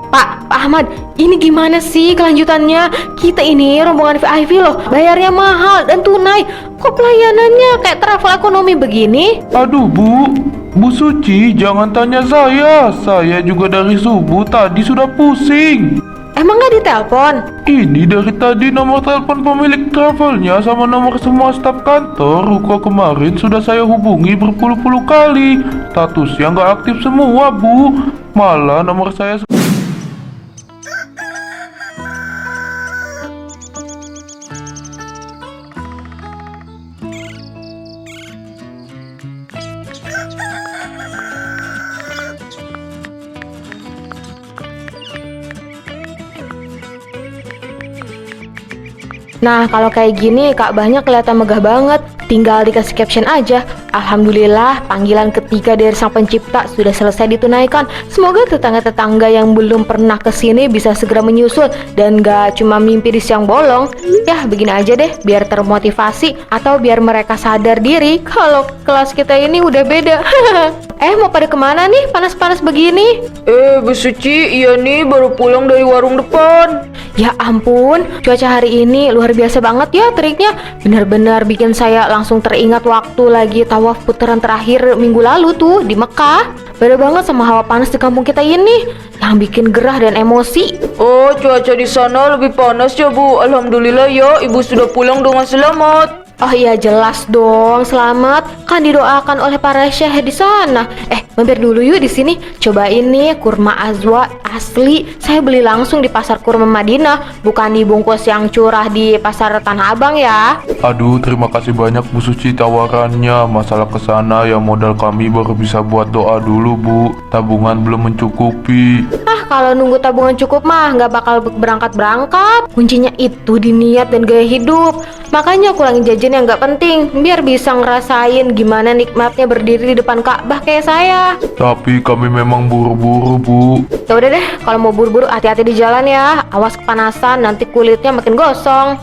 Pak Ahmad, ini gimana sih kelanjutannya? Kita ini rombongan VIP loh, bayarnya mahal dan tunai. Kok pelayanannya kayak travel ekonomi begini? Aduh Bu Suci jangan tanya saya. Saya juga dari subuh tadi sudah pusing. Emang nggak ditelepon? Ini dari tadi nomor telepon pemilik travelnya sama nomor semua staf kantor Ruko kemarin sudah saya hubungi berpuluh-puluh kali. Statusnya nggak aktif semua Bu. Malah nomor saya Nah, kalau kayak gini Kak Bahnya kelihatan megah banget. Tinggal dikasih caption aja. Alhamdulillah, panggilan ketiga dari Sang Pencipta sudah selesai ditunaikan. Semoga tetangga-tetangga yang belum pernah kesini bisa segera menyusul dan gak cuma mimpi di siang bolong. Ya, begini aja deh, biar termotivasi atau biar mereka sadar diri kalau kelas kita ini udah beda. Mau pada kemana nih panas-panas begini? Bu Suci, iya nih baru pulang dari warung depan. Ya ampun, cuaca hari ini luar biasa banget ya triknya. Benar-benar bikin saya langsung teringat waktu lagi tawaf putaran terakhir minggu lalu tuh di Mekah. Beda banget sama hawa panas di kampung kita ini yang bikin gerah dan emosi. Oh, cuaca di sana lebih panas ya Bu. Alhamdulillah ya, Ibu sudah pulang dengan selamat. Oh iya jelas dong, selamat kan didoakan oleh para syekh di sana. Mampir dulu yuk di sini. Coba ini kurma azwa asli. Saya beli langsung di pasar kurma Madinah, bukan dibungkus yang curah di pasar Tanah Abang ya. Aduh, terima kasih banyak Bu Suci tawarannya. Masalah kesana ya modal kami baru bisa buat doa dulu Bu. Tabungan belum mencukupi. Kalau nunggu tabungan cukup mah nggak bakal berangkat-berangkat. Kuncinya itu di niat dan gaya hidup. Makanya kurangin jajan yang nggak penting, biar bisa ngerasain gimana nikmatnya berdiri di depan Ka'bah kayak saya. Tapi kami memang buru-buru Bu. Ya udah deh, kalau mau buru-buru hati-hati di jalan ya. Awas kepanasan, nanti kulitnya makin gosong.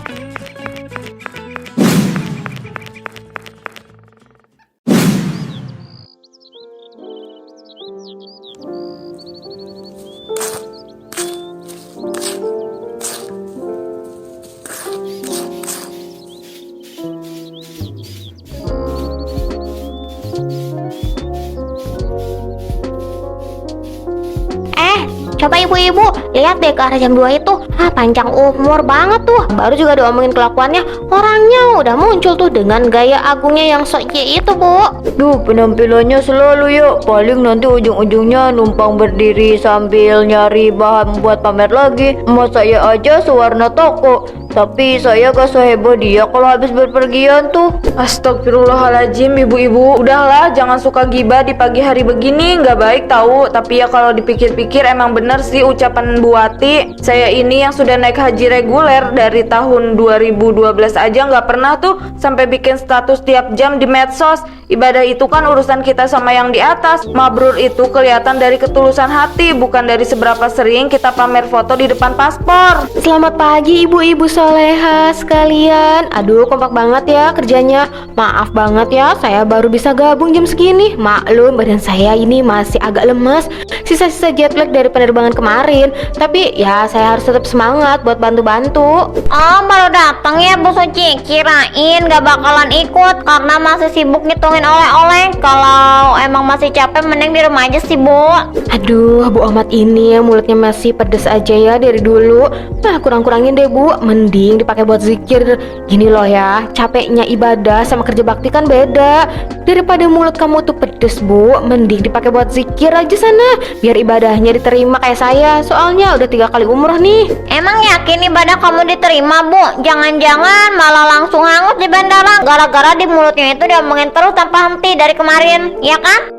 Coba ibu-ibu, lihat deh ke arah jam 2 itu. Panjang umur banget tuh. Baru juga diomongin kelakuannya, orangnya udah muncul tuh dengan gaya agungnya yang sok ye itu, Bu. Duh, penampilannya selalu ya. Paling nanti ujung-ujungnya numpang berdiri sambil nyari bahan buat pamer lagi. Emak saya aja sewarna toko, tapi saya gak seheboh dia kalau habis berpergian tuh. Astagfirullahaladzim, ibu-ibu. Udahlah, jangan suka gibah di pagi hari begini. Nggak baik tahu. Tapi ya kalau dipikir-pikir emang bener sih ucapan Bu Wati. Saya ini yang sudah naik haji reguler dari tahun 2012 aja nggak pernah tuh sampai bikin status tiap jam di medsos. Ibadah itu kan urusan kita sama yang di atas. Mabrur itu kelihatan dari ketulusan hati, bukan dari seberapa sering kita pamer foto di depan paspor. Selamat pagi ibu-ibu soleha sekalian. Aduh kompak banget ya kerjanya. Maaf banget ya, saya baru bisa gabung jam segini. Maklum badan saya ini masih agak lemas, sisa-sisa jet lag dari penerbangan kemarin. Tapi ya saya harus tetap semangat buat bantu-bantu. Oh, baru datang ya Bu Suci. Kirain gak bakalan ikut karena masih sibuk ngitungin oleh-oleh. Kalau emang masih capek mending di rumah aja sih Bu. Aduh Bu Ahmad ini mulutnya masih pedes aja ya dari dulu. Nah kurang-kurangin deh Bu, mending dipakai buat zikir. Gini loh ya, capeknya ibadah sama kerja bakti kan beda. Daripada mulut kamu tuh pedes Bu, mending dipakai buat zikir aja sana, biar ibadahnya diterima kayak saya. Soalnya udah 3 kali umroh nih. Emang yakin ibadah kamu diterima Bu? Jangan-jangan malah langsung hangus di bandara gara-gara di mulutnya itu diomongin terus tanpa henti dari kemarin, ya kan?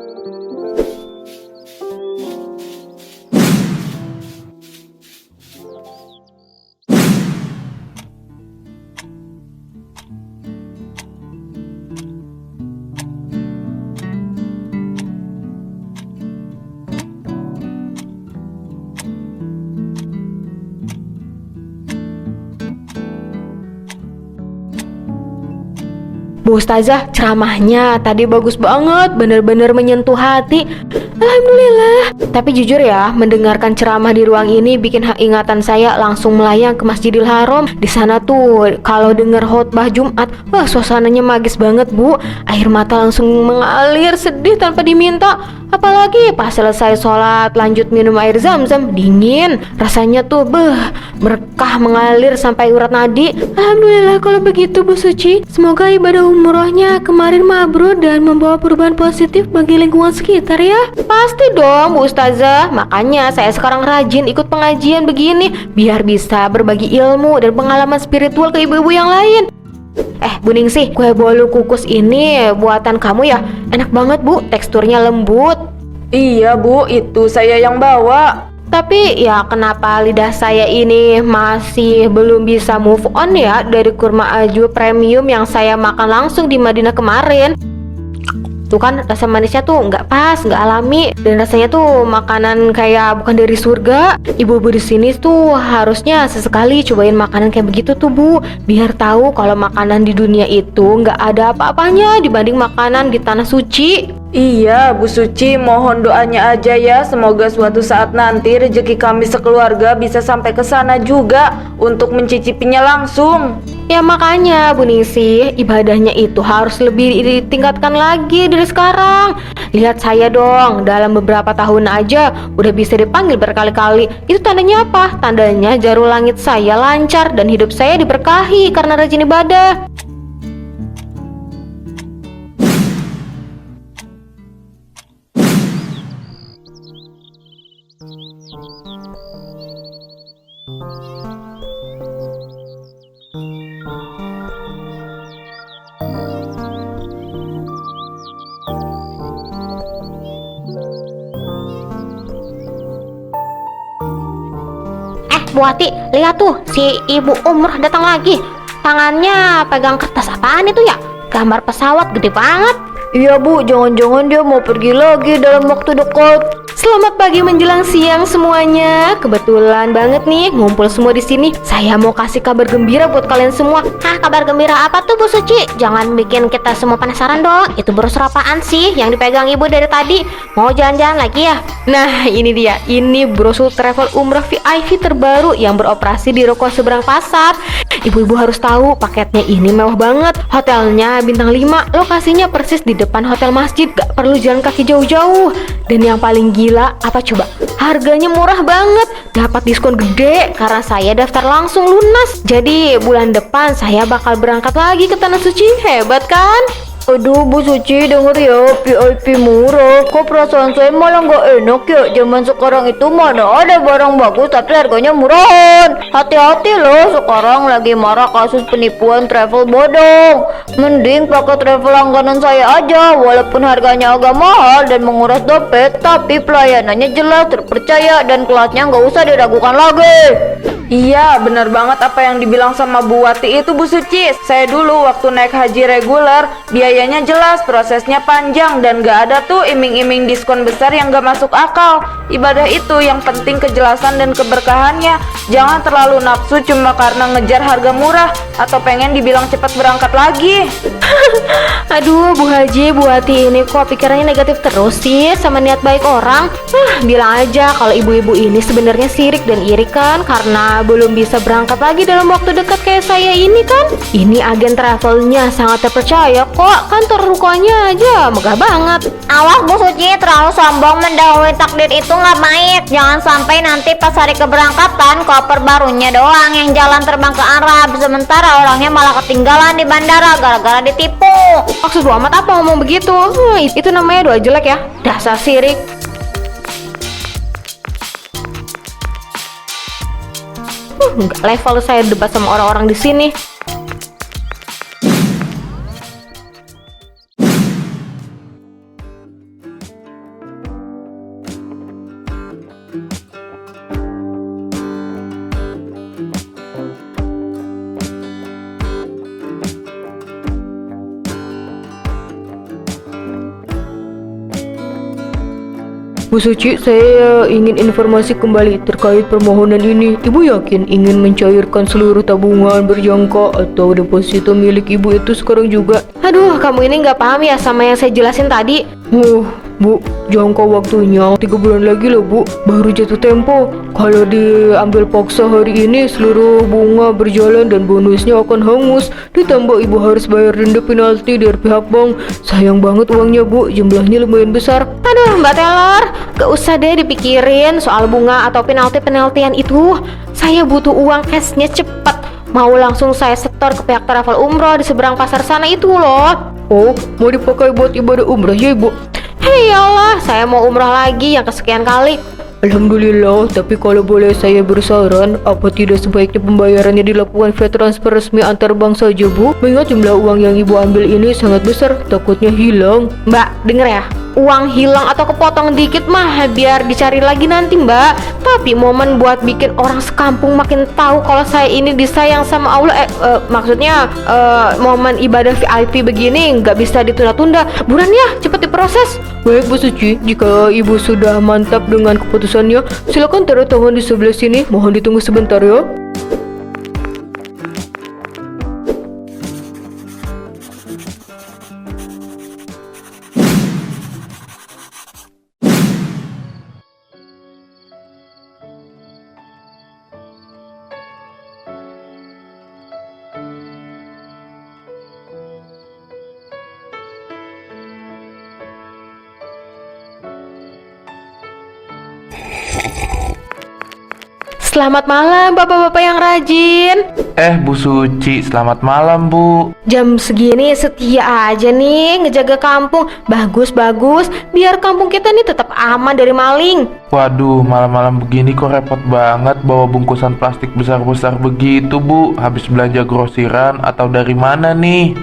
Bu Ustazah, ceramahnya tadi bagus banget, bener-bener menyentuh hati. Alhamdulillah. Tapi jujur ya, mendengarkan ceramah di ruang ini bikin ingatan saya langsung melayang ke Masjidil Haram. Di sana tuh kalau denger khotbah Jumat, wah suasananya magis banget Bu. Air mata langsung mengalir sedih tanpa diminta. Apalagi pas selesai sholat lanjut minum air zam-zam dingin, rasanya tuh berkah mengalir sampai urat nadi. Alhamdulillah kalau begitu Bu Suci. Semoga ibadah umrohnya kemarin mabrur dan membawa perubahan positif bagi lingkungan sekitar ya. Pasti dong Bu Ustazah. Makanya saya sekarang rajin ikut pengajian begini biar bisa berbagi ilmu dan pengalaman spiritual ke ibu-ibu yang lain. Bu Ningsih, kue bolu kukus ini buatan kamu ya? Enak banget Bu, teksturnya lembut. Iya Bu, itu saya yang bawa. Tapi ya kenapa lidah saya ini masih belum bisa move on ya dari kurma aju premium yang saya makan langsung di Madinah kemarin. Tuh kan rasa manisnya tuh nggak pas, nggak alami, dan rasanya tuh makanan kayak bukan dari surga. Ibu-ibu di sini tuh harusnya sesekali cobain makanan kayak begitu tuh Bu, biar tahu kalau makanan di dunia itu nggak ada apa-apanya dibanding makanan di tanah suci. Iya Bu Suci, mohon doanya aja ya, semoga suatu saat nanti rezeki kami sekeluarga bisa sampai ke sana juga untuk mencicipinya langsung. Ya makanya Bu Ningsih, ibadahnya itu harus lebih ditingkatkan lagi dari sekarang. Lihat saya dong, dalam beberapa tahun aja udah bisa dipanggil berkali-kali. Itu tandanya apa? Tandanya jarum langit saya lancar dan hidup saya diberkahi karena rajin ibadah. Bu Ati, lihat tuh si ibu umroh datang lagi. Tangannya pegang kertas apaan itu ya? Gambar pesawat gede banget. Iya Bu, jangan-jangan dia mau pergi lagi dalam waktu dekat. Selamat pagi menjelang siang semuanya. Kebetulan banget nih ngumpul semua di sini. Saya mau kasih kabar gembira buat kalian semua. Hah, kabar gembira apa tuh Bu Suci? Jangan bikin kita semua penasaran dong. Itu brosur apaan sih yang dipegang ibu dari tadi? Mau jalan-jalan lagi ya? Nah ini dia, ini brosur travel umrah VIP terbaru yang beroperasi di Ruko Seberang Pasar. Ibu-ibu harus tahu paketnya ini mewah banget. Hotelnya bintang 5, lokasinya persis di depan hotel masjid, gak perlu jalan kaki jauh-jauh. Dan yang paling gila apa coba? Harganya murah banget, dapat diskon gede karena saya daftar langsung lunas. Jadi bulan depan saya bakal berangkat lagi ke Tanah Suci. Hebat kan? Aduh Bu Suci, denger ya, VIP murah. Kok perasaan saya malah nggak enak ya? Zaman sekarang itu mana ada barang bagus tapi harganya murahan. Hati-hati loh, sekarang lagi marah kasus penipuan travel bodong. Mending pakai travel langganan saya aja, walaupun harganya agak mahal dan menguras dompet, tapi pelayanannya jelas, terpercaya, dan kelasnya nggak usah diragukan lagi. Iya, benar banget apa yang dibilang sama Bu Wati itu Bu Suci. Saya dulu waktu naik haji reguler, biayanya jelas, prosesnya panjang, dan gak ada tuh iming-iming diskon besar yang gak masuk akal. Ibadah itu yang penting kejelasan dan keberkahannya. Jangan terlalu nafsu cuma karena ngejar harga murah atau pengen dibilang cepat berangkat lagi. Aduh Bu Haji, Bu Wati ini kok pikirannya negatif terus sih sama niat baik orang. Bilang aja kalau ibu-ibu ini sebenarnya sirik dan iri kan karena belum bisa berangkat lagi dalam waktu dekat kayak saya ini kan. Ini agen travelnya sangat terpercaya kok, kantor rukonya aja megah banget. Awas Bu Suci, terlalu sombong mendahului takdir itu nggak baik. Jangan sampai nanti pas hari keberangkatan koper barunya doang yang jalan terbang ke Arab, sementara orangnya malah ketinggalan di bandara gara-gara ditipu. Maksud Bu Ahmad apa ngomong begitu? Itu namanya doa jelek ya, dasar sirik. Nggak level saya debat sama orang-orang di sini. Bu Suci, saya ingin informasi kembali terkait permohonan ini. Ibu yakin ingin mencairkan seluruh tabungan berjangka atau deposito milik ibu itu sekarang juga? Aduh, kamu ini nggak paham ya sama yang saya jelasin tadi. Bu, jangka waktunya 3 bulan lagi loh Bu, baru jatuh tempo. Kalau diambil paksa hari ini, seluruh bunga berjalan dan bonusnya akan hangus. Ditambah ibu harus bayar denda penalti dari pihak bank. Sayang banget uangnya Bu, jumlahnya lumayan besar. Aduh Mbak Taylor, gak usah deh dipikirin soal bunga atau penalti-penaltian itu. Saya butuh uang cashnya cepat. Mau langsung saya setor ke pihak travel umroh di seberang pasar sana itu loh. Oh, mau dipakai buat ibadah umrah ya Ibu? Hei Allah, saya mau umrah lagi yang kesekian kali. Alhamdulillah, tapi kalau boleh saya bersaran, apa tidak sebaiknya pembayarannya dilakukan via transfer resmi antar bank saja Bu? Mengingat jumlah uang yang ibu ambil ini sangat besar, takutnya hilang. Mbak, denger ya, uang hilang atau kepotong dikit mah biar dicari lagi nanti Mbak. Tapi momen buat bikin orang sekampung makin tahu kalau saya ini disayang sama Allah, maksudnya momen ibadah VIP begini nggak bisa ditunda-tunda. Buruan ya, cepet diproses. Baik Bu Suci, jika ibu sudah mantap dengan keputusannya, silakan taruh tangan di sebelah sini. Mohon ditunggu sebentar ya. Selamat malam bapak-bapak yang rajin. Bu Suci, selamat malam Bu. Jam segini setia aja nih ngejaga kampung. Bagus-bagus, biar kampung kita nih tetap aman dari maling. Waduh, malam-malam begini kok repot banget bawa bungkusan plastik besar-besar begitu Bu. Habis belanja grosiran atau dari mana nih?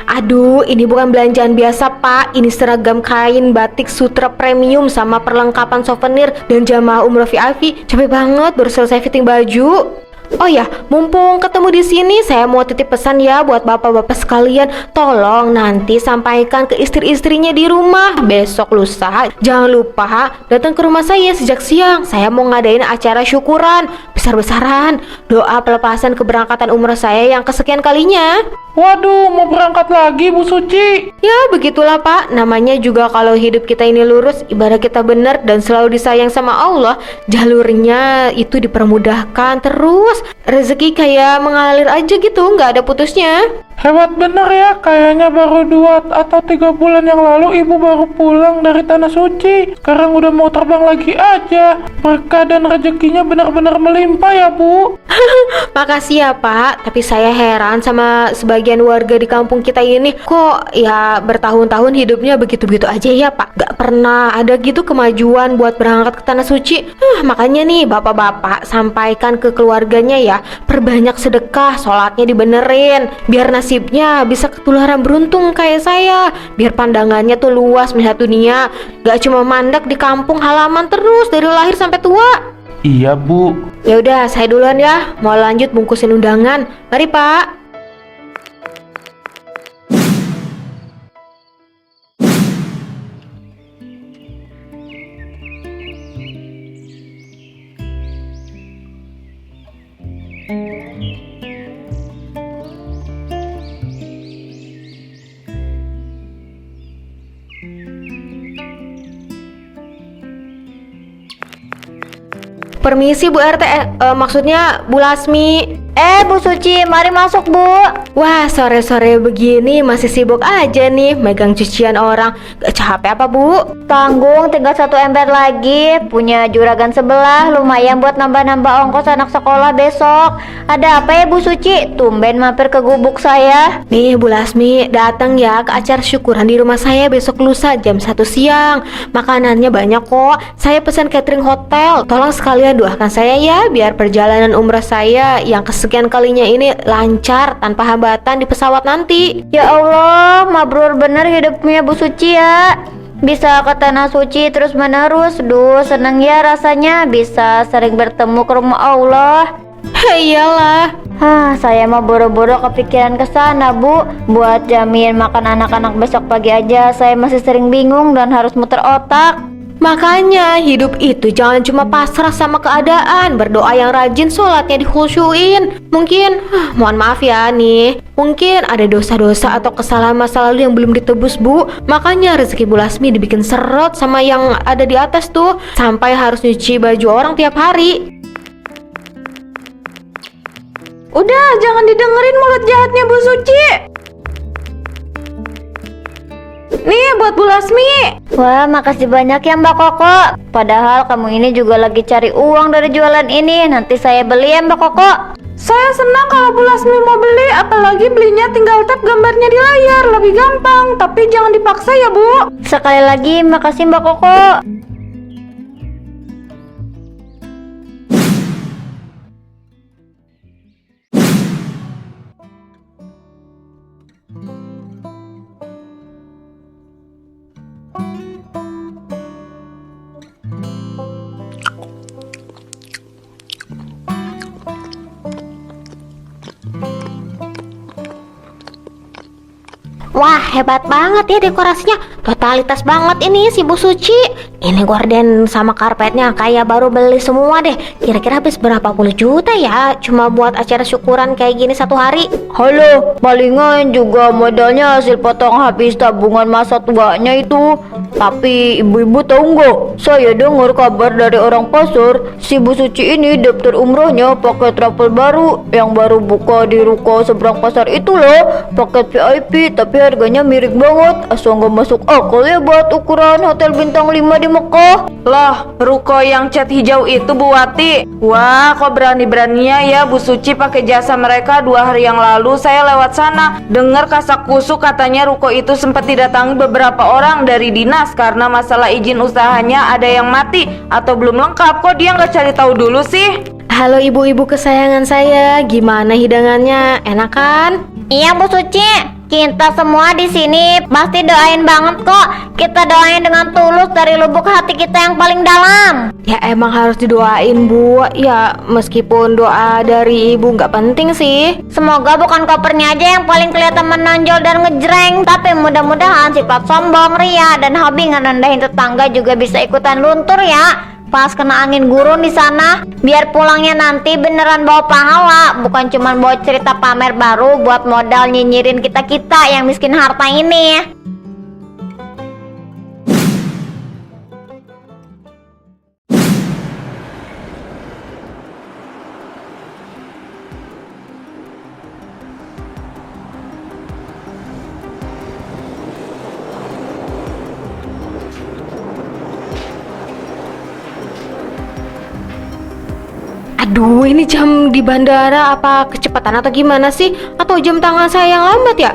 Aduh, ini bukan belanjaan biasa Pak. Ini seragam kain batik sutra premium sama perlengkapan souvenir dan jamaah umroh VIP. Capek banget baru selesai fitting baju. Oh ya, mumpung ketemu di sini, saya mau titip pesan ya buat bapak-bapak sekalian. Tolong nanti sampaikan ke istri-istrinya di rumah. Besok lusa, jangan lupa datang ke rumah saya sejak siang. Saya mau ngadain acara syukuran besar-besaran. Doa pelepasan keberangkatan umrah saya yang kesekian kalinya. Waduh, mau berangkat lagi Bu Suci? Ya begitulah Pak, namanya juga kalau hidup kita ini lurus, ibadah kita benar dan selalu disayang sama Allah, jalurnya itu dipermudahkan terus, rezeki kayak mengalir aja gitu, nggak ada putusnya. Hebat bener ya, kayaknya baru 2 atau 3 bulan yang lalu ibu baru pulang dari Tanah Suci. Sekarang udah mau terbang lagi aja. Berkah dan rezekinya benar-benar melimpah ya Bu. Makasih ya Pak, tapi saya heran sama sebagian warga di kampung kita ini. Kok ya bertahun-tahun hidupnya begitu-begitu aja ya Pak, gak pernah ada gitu kemajuan buat berangkat ke Tanah Suci. Makanya nih bapak-bapak sampaikan ke keluarganya ya, perbanyak sedekah, sholatnya dibenerin, biar nasibnya bisa ketularan beruntung kayak saya, biar pandangannya tuh luas melihat dunia, gak cuma mandek di kampung halaman terus dari lahir sampai tua. Iya Bu. Ya udah, saya duluan ya, mau lanjut bungkusin undangan. Mari Pak. Permisi Bu RT, maksudnya Bu Lasmi. Bu Suci, mari masuk Bu. Wah, sore-sore begini masih sibuk aja nih megang cucian orang. Gak capek apa Bu? Tanggung, tinggal 1 ember lagi. Punya juragan sebelah, lumayan buat nambah-nambah ongkos anak sekolah besok. Ada apa ya Bu Suci? Tumben mampir ke gubuk saya. Nih Bu Lasmi, datang ya ke acara syukuran di rumah saya besok lusa jam 1 siang. Makanannya banyak kok. Saya pesan catering hotel. Tolong sekalian doakan saya ya, biar perjalanan umrah saya yang kesekian kalinya ini lancar tanpa hambatan di pesawat nanti. Ya Allah, mabrur bener hidupnya Bu Suci ya. Bisa ke Tanah Suci terus menerus. Duh, seneng ya rasanya bisa sering bertemu ke rumah Allah. Iyalah. Saya mau boro-boro kepikiran ke sana Bu. Buat jamin makan anak-anak besok pagi aja saya masih sering bingung dan harus muter otak. Makanya hidup itu jangan cuma pasrah sama keadaan, berdoa yang rajin, sholatnya dikhusyuin. Mungkin, mohon maaf ya nih, mungkin ada dosa-dosa atau kesalahan masa lalu yang belum ditebus Bu. Makanya rezeki Bu Lasmi dibikin seret sama yang ada di atas tuh, sampai harus nyuci baju orang tiap hari. Udah, jangan didengerin mulut jahatnya Bu Suci. Nih buat Bu Lasmi. Wah, makasih banyak ya Mbak Koko. Padahal kamu ini juga lagi cari uang dari jualan ini. Nanti saya beli ya Mbak Koko. Saya senang kalau Bu Lasmi mau beli, apalagi belinya tinggal tap gambarnya di layar, lebih gampang. Tapi jangan dipaksa ya Bu. Sekali lagi makasih Mbak Koko. Wah, hebat banget ya dekorasinya. Totalitas banget ini si Bu Suci. Ini gorden sama karpetnya kayak baru beli semua deh. Kira-kira habis berapa puluh juta ya cuma buat acara syukuran kayak gini satu hari. Halo, palingan juga modalnya hasil potong habis tabungan masa tuanya itu. Tapi ibu-ibu tahu nggak? Saya dengar kabar dari orang pasar, si Bu Suci ini daftar umrohnya pakai travel baru yang baru buka di ruko seberang pasar itu loh. Paket VIP tapi harganya miring banget. Asal nggak masuk akal ya buat ukuran hotel bintang 5 di Mekah. Lah, ruko yang cat hijau itu Bu Wati. Wah, kok berani-beraninya ya Bu Suci pakai jasa mereka. 2 hari yang lalu saya lewat sana. Dengar kasak-kusuk katanya ruko itu sempat didatangi beberapa orang dari dinas karena masalah izin usahanya ada yang mati atau belum lengkap. Kok dia nggak cari tahu dulu sih? Halo ibu-ibu kesayangan saya, gimana hidangannya? Enak kan? Iya Bu Suci. Kita semua di sini pasti doain banget kok. Kita doain dengan tulus dari lubuk hati kita yang paling dalam. Ya emang harus didoain Bu. Ya meskipun doa dari ibu nggak penting sih. Semoga bukan kopernya aja yang paling kelihatan menonjol dan ngejreng, tapi mudah-mudahan sifat sombong, ria, dan hobi ngerendahin tetangga juga bisa ikutan luntur ya. Pas kena angin gurun di sana, biar pulangnya nanti beneran bawa pahala, bukan cuma bawa cerita pamer baru buat modal nyinyirin kita-kita yang miskin harta ini. Aduh, ini jam di bandara apa kecepatan atau gimana sih? Atau jam tangan saya yang lambat ya?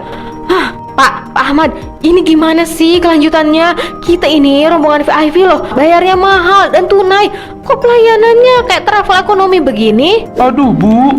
Hah, Pak Ahmad, ini gimana sih kelanjutannya? Kita ini rombongan VIP loh, bayarnya mahal dan tunai. Kok pelayanannya kayak travel ekonomi begini? Aduh Bu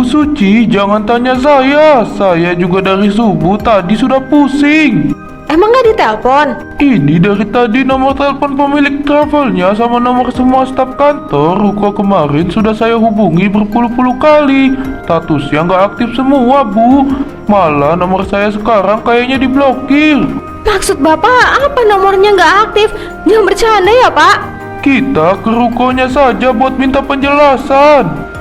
Suci jangan tanya saya juga dari subuh tadi sudah pusing. Emang nggak ditelepon? Ini dari tadi nomor telepon pemilik travelnya sama nomor semua staf kantor ruko kemarin sudah saya hubungi berpuluh-puluh kali. Statusnya nggak aktif semua Bu. Malah nomor saya sekarang kayaknya diblokir. Maksud Bapak apa nomornya nggak aktif? Jangan bercanda ya Pak. Kita ke rukonya saja buat minta penjelasan.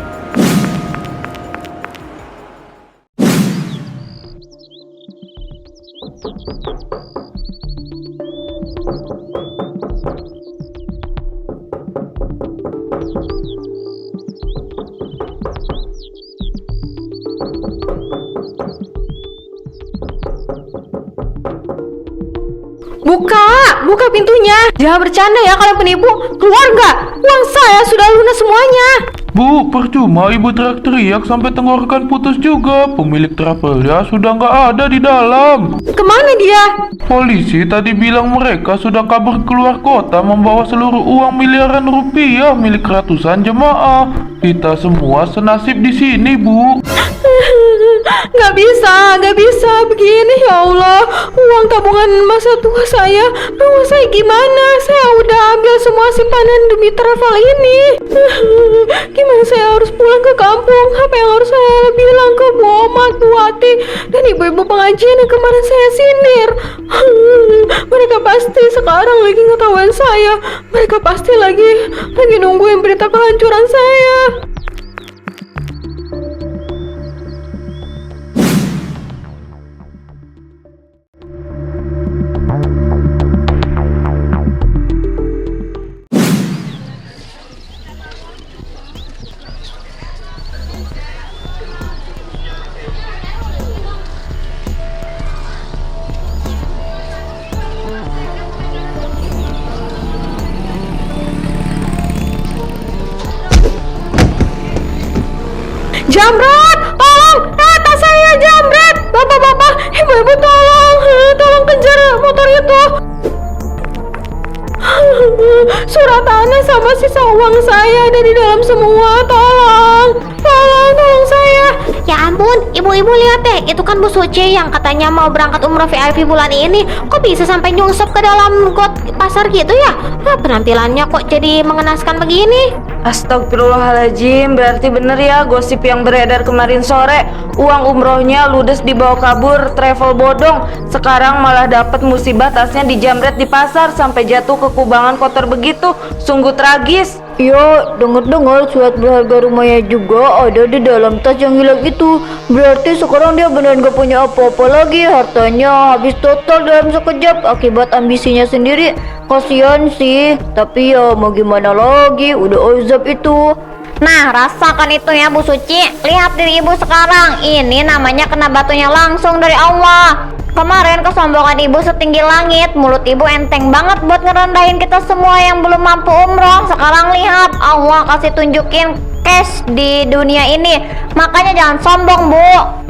Buka pintunya. Jangan bercanda ya kalian penipu. Keluar nggak? Uang saya sudah lunas semuanya. Bu, percuma ibu teriak-teriak sampai tenggorokan putus juga. Pemilik travelnya sudah nggak ada di dalam. Kemana dia? Polisi tadi bilang mereka sudah kabur keluar kota membawa seluruh uang miliaran rupiah milik ratusan jemaah. Kita semua senasib di sini, Bu. Nggak bisa begini ya Allah. Uang tabungan masa tua saya, rumah saya gimana? Saya udah ambil semua simpanan demi travel ini. Gimana saya harus pulang ke kampung? Apa yang harus saya bilang ke Bu Oma, Bu Wati, dan ibu-ibu pengajian yang kemarin saya sindir? Mereka pasti sekarang lagi ngetawain saya. Mereka pasti lagi nungguin berita kehancuran saya. Jamret, tolong! Tas saya jamret! Bapak-bapak, ibu-ibu tolong! Tolong kejar motor itu! Surat tanah sama sisa uang saya ada di dalam semua. Tolong! Tolong saya! Ya ampun, ibu-ibu lihat deh, itu kan Bu Suci yang katanya mau berangkat umroh VIP bulan ini. Kok bisa sampai nyungsep ke dalam got pasar gitu ya? Penampilannya kok jadi mengenaskan begini? Astagfirullahaladzim, berarti bener ya gosip yang beredar kemarin sore. Uang umrohnya ludes dibawa kabur travel bodong. Sekarang malah dapat musibah tasnya dijamret di pasar sampai jatuh ke kubangan kotor begitu. Sungguh tragis. Ya, dengar-dengar surat berharga rumahnya juga ada di dalam tas yang hilang itu. Berarti sekarang dia benar gak punya apa-apa lagi. Hartanya habis total dalam sekejap akibat ambisinya sendiri. Kasian sih, tapi ya mau gimana lagi, udah azab itu. Nah, rasakan itu ya Bu Suci. Lihat diri ibu sekarang. Ini namanya kena batunya langsung dari Allah. Kemarin kesombongan ibu setinggi langit, mulut ibu enteng banget buat ngerendahin kita semua yang belum mampu umroh. Sekarang lihat, Allah kasih tunjukin cash di dunia ini. Makanya jangan sombong, Bu.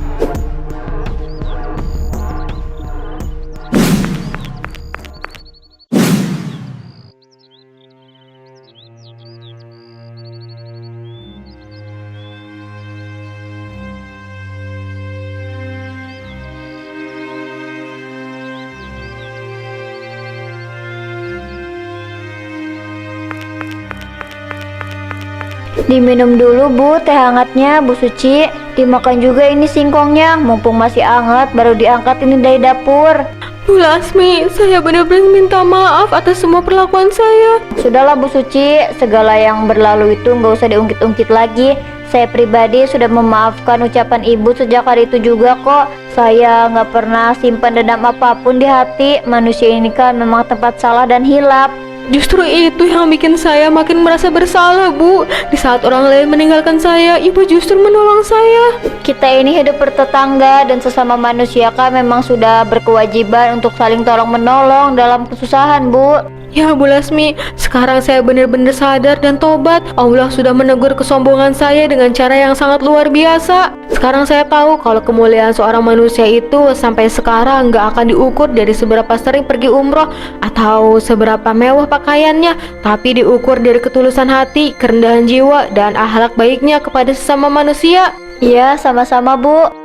Diminum dulu Bu teh hangatnya Bu Suci. Dimakan juga ini singkongnya, mumpung masih hangat baru diangkat ini dari dapur. Bu Lasmi, saya benar-benar minta maaf atas semua perlakuan saya. Sudahlah Bu Suci, segala yang berlalu itu nggak usah diungkit-ungkit lagi. Saya pribadi sudah memaafkan ucapan ibu sejak hari itu juga kok. Saya nggak pernah simpan dendam apapun di hati. Manusia ini kan memang tempat salah dan hilap. Justru itu yang bikin saya makin merasa bersalah, Bu. Di saat orang lain meninggalkan saya, ibu justru menolong saya. Kita ini hidup bertetangga dan sesama manusia kan memang sudah berkewajiban untuk saling tolong menolong dalam kesusahan, Bu. Ya Bu Lasmi, sekarang saya benar-benar sadar dan tobat. Allah sudah menegur kesombongan saya dengan cara yang sangat luar biasa. Sekarang saya tahu kalau kemuliaan seorang manusia itu sampai sekarang nggak akan diukur dari seberapa sering pergi umroh atau seberapa mewah pakaiannya, tapi diukur dari ketulusan hati, kerendahan jiwa, dan akhlak baiknya kepada sesama manusia. Iya, sama-sama Bu.